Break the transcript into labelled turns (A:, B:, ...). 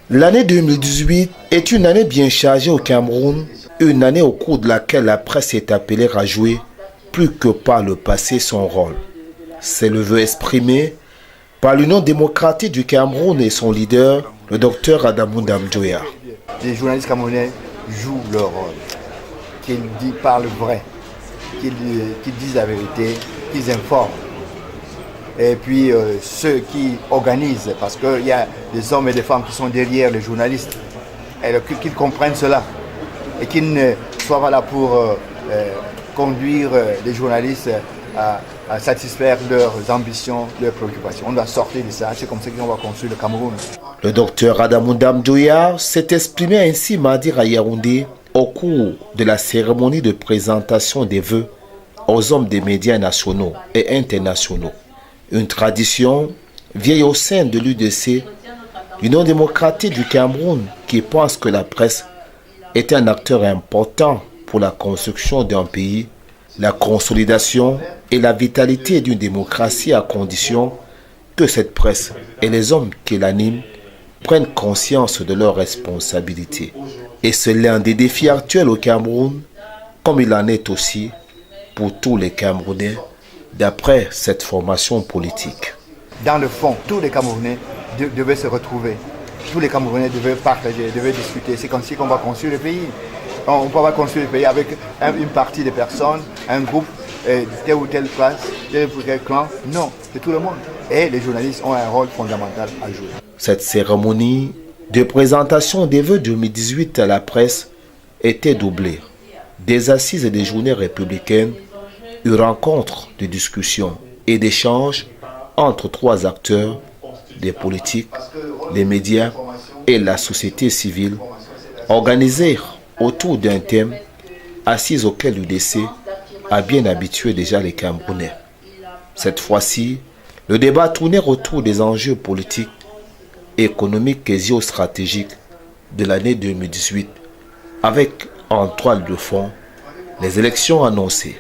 A: L'année 2018 est une année bien chargée au Cameroun, une année au cours de laquelle la presse est appelée à jouer, plus que par le passé, son rôle. C'est le vœu exprimé par l'Union démocratique du Cameroun et son leader, le docteur Adamou Ndamdjoya.
B: Les journalistes camerounais jouent leur rôle, qu'ils parlent vrai, qu'ils disent la vérité, qu'ils informent. Et puis ceux qui organisent, parce qu'il y a des hommes et des femmes qui sont derrière les journalistes, qu'ils comprennent cela et qu'ils ne soient pas là pour conduire les journalistes à satisfaire leurs ambitions, leurs préoccupations. On doit sortir de ça, c'est comme ça qu'on va construire le Cameroun.
A: Le docteur Adamou Ndamdjoya s'est exprimé ainsi mardi à Yaoundé au cours de la cérémonie de présentation des vœux aux hommes des médias nationaux et internationaux. Une tradition vieille au sein de l'UDC, l'Union démocratique du Cameroun, qui pense que la presse est un acteur important pour la construction d'un pays, la consolidation et la vitalité d'une démocratie à condition que cette presse et les hommes qui l'animent prennent conscience de leurs responsabilités. Et c'est l'un des défis actuels au Cameroun, comme il en est aussi pour tous les Camerounais, d'après cette formation politique.
B: Dans le fond, tous les Camerounais devaient se retrouver. Tous les Camerounais devaient partager, devaient discuter. C'est comme si on va construire le pays. On ne peut pas construire le pays avec une partie des personnes, un groupe, telle ou telle classe, tel ou tel clan. Non, c'est tout le monde. Et les journalistes ont un rôle fondamental à jouer.
A: Cette cérémonie de présentation des vœux 2018 à la presse était doublée. Des assises et des journées républicaines, une rencontre de discussion et d'échanges entre trois acteurs, des politiques, les médias et la société civile, organisés autour d'un thème, assise auquel l'UDC a bien habitué déjà les Camerounais. Cette fois-ci, le débat tournait autour des enjeux politiques, économiques et géostratégiques de l'année 2018, avec en toile de fond les élections annoncées.